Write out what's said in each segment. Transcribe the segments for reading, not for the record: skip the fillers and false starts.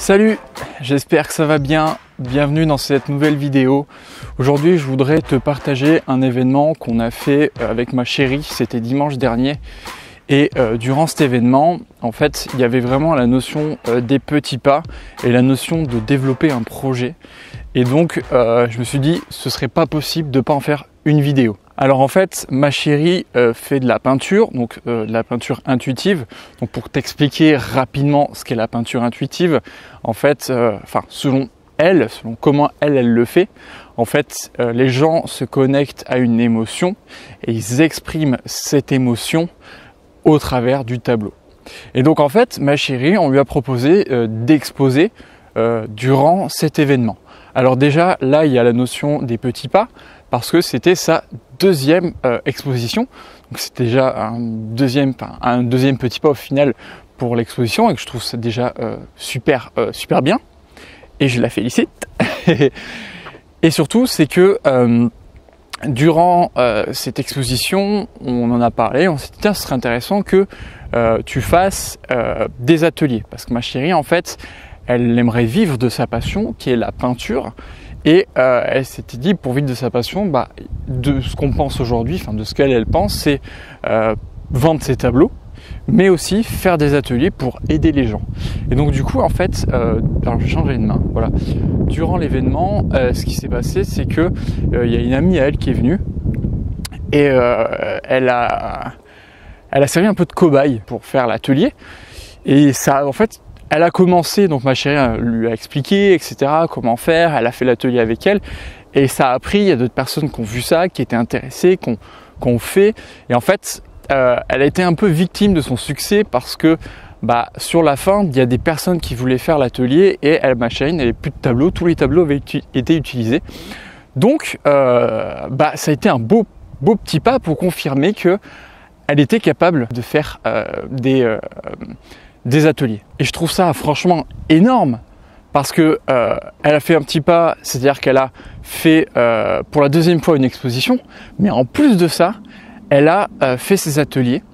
Salut, j'espère que ça va bien. Bienvenue dans cette nouvelle vidéo. Aujourd'hui, je voudrais te partager un événement qu'on a fait avec ma chérie. C'était dimanche dernier. Et durant cet événement, en fait, il y avait vraiment la notion des petits pas et la notion de développer un projet. Et donc, je me suis dit, ce serait pas possible de pas en faire une vidéo. Alors en fait, ma chérie fait de la peinture, donc de la peinture intuitive. Donc pour t'expliquer rapidement ce qu'est la peinture intuitive, en fait, selon comment elle le fait, en fait, les gens se connectent à une émotion et ils expriment cette émotion au travers du tableau. Et donc en fait, ma chérie, on lui a proposé d'exposer durant cet événement. Alors déjà, là, il y a la notion des petits pas, parce que c'était sa deuxième exposition. Donc c'est déjà un deuxième petit pas au final pour l'exposition et que je trouve ça déjà super bien. Et je la félicite. Et surtout, c'est que durant cette exposition, on en a parlé, on s'est dit, tiens, ce serait intéressant que tu fasses des ateliers. Parce que ma chérie, en fait, elle aimerait vivre de sa passion, qui est la peinture. Et elle s'était dit, pour vivre de sa passion, de ce qu'on pense aujourd'hui, de ce qu'elle pense, c'est vendre ses tableaux, mais aussi faire des ateliers pour aider les gens. Et donc du coup, en fait, alors je vais changer de main. Voilà. Durant l'événement, ce qui s'est passé, c'est que il y a une amie à elle qui est venue et elle a servi un peu de cobaye pour faire l'atelier. Et ça, en fait, elle a commencé, donc ma chérie lui a expliqué, etc., comment faire, elle a fait l'atelier avec elle, et ça a pris, il y a d'autres personnes qui ont vu ça, qui étaient intéressées, qui ont fait, et en fait, elle a été un peu victime de son succès parce que sur la fin, il y a des personnes qui voulaient faire l'atelier, et ma chérie n'avait plus de tableau, tous les tableaux avaient été utilisés. Donc, ça a été un beau petit pas pour confirmer qu'elle était capable de faire des ateliers. Et je trouve ça franchement énorme parce que elle a fait un petit pas, c'est-à-dire qu'elle a fait pour la deuxième fois une exposition, mais en plus de ça, elle a fait ses ateliers.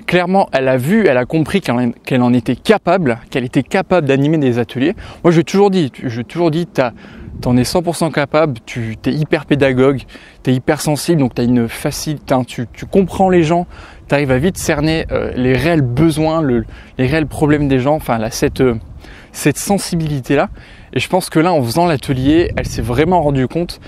Clairement, elle a compris qu'elle en était capable, qu'elle était capable d'animer des ateliers. Moi, je lui ai toujours dit, t'en es 100% capable, tu es hyper pédagogue, tu es hyper sensible, donc tu as une facilité, tu comprends les gens, tu arrives à vite cerner les réels besoins, les réels problèmes des gens, cette sensibilité-là. Et je pense que là, en faisant l'atelier, elle s'est vraiment rendue compte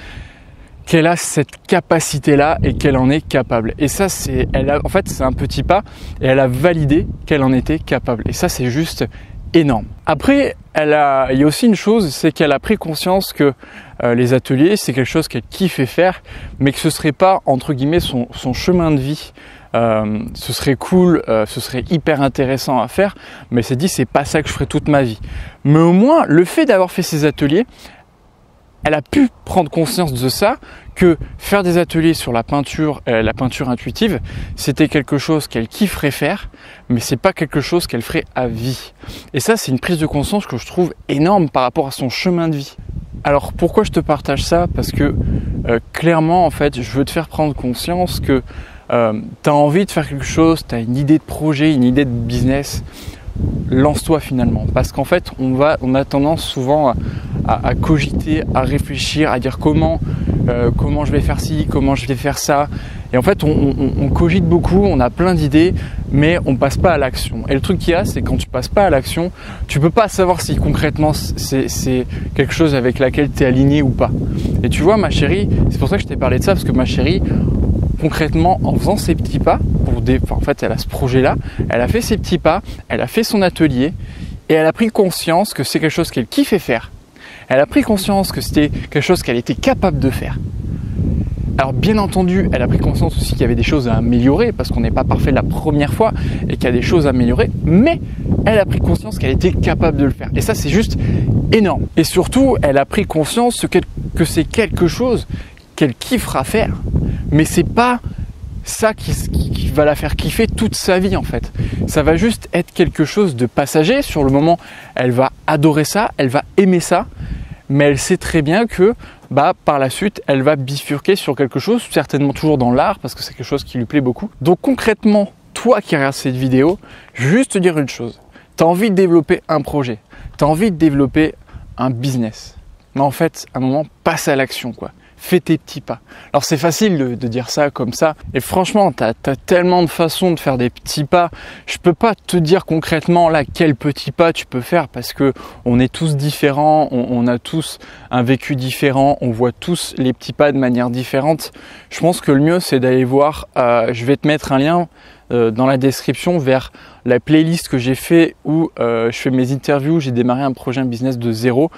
qu'elle a cette capacité-là et qu'elle en est capable. Et ça, c'est un petit pas et elle a validé qu'elle en était capable. Et ça, c'est juste énorme. Après, il y a aussi une chose, c'est qu'elle a pris conscience que les ateliers, c'est quelque chose qu'elle kiffait faire, mais que ce serait pas, entre guillemets, son chemin de vie. Ce serait cool, ce serait hyper intéressant à faire, mais elle s'est dit, c'est pas ça que je ferai toute ma vie. Mais au moins, le fait d'avoir fait ces ateliers, elle a pu prendre conscience de ça, que faire des ateliers sur la peinture intuitive, c'était quelque chose qu'elle kifferait faire, mais c'est pas quelque chose qu'elle ferait à vie. Et ça, c'est une prise de conscience que je trouve énorme par rapport à son chemin de vie. Alors pourquoi je te partage ça? Parce que clairement, en fait, je veux te faire prendre conscience que tu as envie de faire quelque chose, tu as une idée de projet, une idée de business, lance-toi finalement. Parce qu'en fait, on a tendance souvent à cogiter, à réfléchir, à dire comment je vais faire ci, comment je vais faire ça. Et en fait, on cogite beaucoup, on a plein d'idées, mais on passe pas à l'action. Et le truc qu'il y a, c'est quand tu passes pas à l'action, tu peux pas savoir si concrètement c'est quelque chose avec laquelle tu es aligné ou pas. Et tu vois, ma chérie, c'est pour ça que je t'ai parlé de ça, parce que ma chérie, concrètement, en faisant ses petits pas, en fait, elle a ce projet-là, elle a fait ses petits pas, elle a fait son atelier, et elle a pris conscience que c'est quelque chose qu'elle kiffait faire. Elle a pris conscience que c'était quelque chose qu'elle était capable de faire. Alors bien entendu, elle a pris conscience aussi qu'il y avait des choses à améliorer, parce qu'on n'est pas parfait la première fois, et qu'il y a des choses à améliorer, mais elle a pris conscience qu'elle était capable de le faire. Et ça, c'est juste énorme. Et surtout, elle a pris conscience que c'est quelque chose qu'elle kiffera faire, mais c'est pas ça qui va la faire kiffer toute sa vie en fait. Ça va juste être quelque chose de passager. Sur le moment, elle va adorer ça, elle va aimer ça, mais elle sait très bien que par la suite, elle va bifurquer sur quelque chose, certainement toujours dans l'art, parce que c'est quelque chose qui lui plaît beaucoup. Donc concrètement, toi qui regardes cette vidéo, je veux juste te dire une chose. Tu as envie de développer un projet, tu as envie de développer un business. Mais en fait, à un moment, passe à l'action, quoi. Fais tes petits pas. Alors c'est facile de dire ça comme ça. Et franchement, tu as tellement de façons de faire des petits pas. Je peux pas te dire concrètement là quel petit pas tu peux faire parce que on est tous différents, on a tous un vécu différent, on voit tous les petits pas de manière différente. Je pense que le mieux c'est d'aller voir, je vais te mettre un lien dans la description vers la playlist que j'ai fait où je fais mes interviews, j'ai démarré un projet, un business de zéro.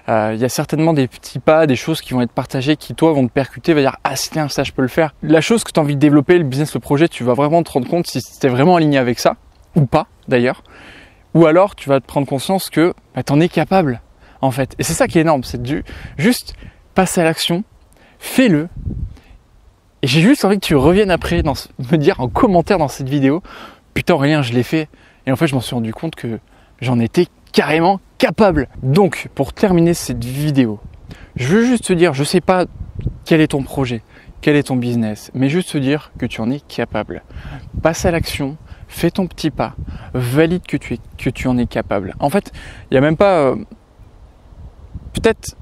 Il y a certainement des petits pas, des choses qui vont être partagées, qui toi vont te percuter, va dire ah tiens ça je peux le faire. La chose que tu as envie de développer, le business, le projet, tu vas vraiment te rendre compte si tu es vraiment aligné avec ça ou pas d'ailleurs. Ou alors tu vas te prendre conscience que tu en es capable en fait. Et c'est ça qui est énorme, c'est juste passe à l'action, fais-le. Et j'ai juste envie que tu reviennes après me dire en commentaire dans cette vidéo « Putain Aurélien, je l'ai fait ». Et en fait, je m'en suis rendu compte que j'en étais carrément capable. Donc, pour terminer cette vidéo, je veux juste te dire, je ne sais pas quel est ton projet, quel est ton business, mais juste te dire que tu en es capable. Passe à l'action, fais ton petit pas, valide que tu en es capable. En fait, il n'y a même pas... peut-être,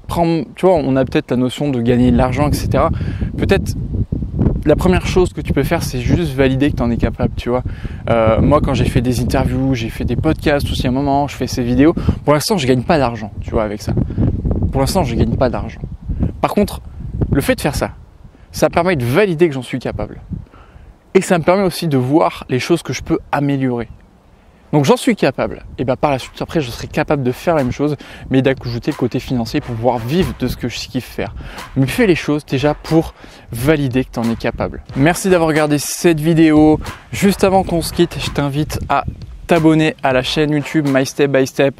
tu vois, on a peut-être la notion de gagner de l'argent, etc. Peut-être... La première chose que tu peux faire, c'est juste valider que tu en es capable, tu vois. Moi, quand j'ai fait des interviews, j'ai fait des podcasts aussi à un moment, je fais ces vidéos. Pour l'instant, je gagne pas d'argent, tu vois, avec ça. Pour l'instant, je gagne pas d'argent. Par contre, le fait de faire ça, ça permet de valider que j'en suis capable. Et ça me permet aussi de voir les choses que je peux améliorer. Donc j'en suis capable, et bien par la suite après je serai capable de faire la même chose, mais d'ajouter le côté financier pour pouvoir vivre de ce que je kiffe faire. Mais fais les choses déjà pour valider que tu en es capable. Merci d'avoir regardé cette vidéo. Juste avant qu'on se quitte, je t'invite à t'abonner à la chaîne YouTube My Step by Step.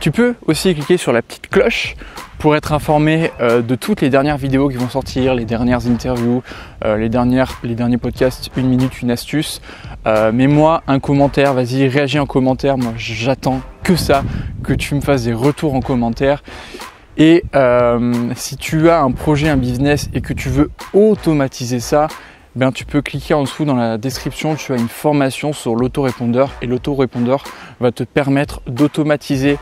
Tu peux aussi cliquer sur la petite cloche pour être informé de toutes les dernières vidéos qui vont sortir, les dernières interviews, les derniers podcasts, 1 minute, une astuce. Mets-moi un commentaire, vas-y, réagis en commentaire. Moi, j'attends que ça, que tu me fasses des retours en commentaire. Et si tu as un projet, un business et que tu veux automatiser ça, ben, tu peux cliquer en dessous dans la description, tu as une formation sur l'autorépondeur et l'autorépondeur va te permettre d'automatiser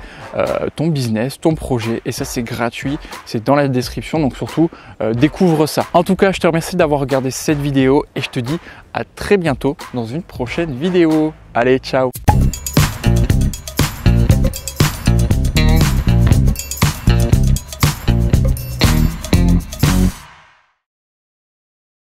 ton business, ton projet et ça c'est gratuit, c'est dans la description donc surtout découvre ça. En tout cas, je te remercie d'avoir regardé cette vidéo et je te dis à très bientôt dans une prochaine vidéo. Allez, ciao!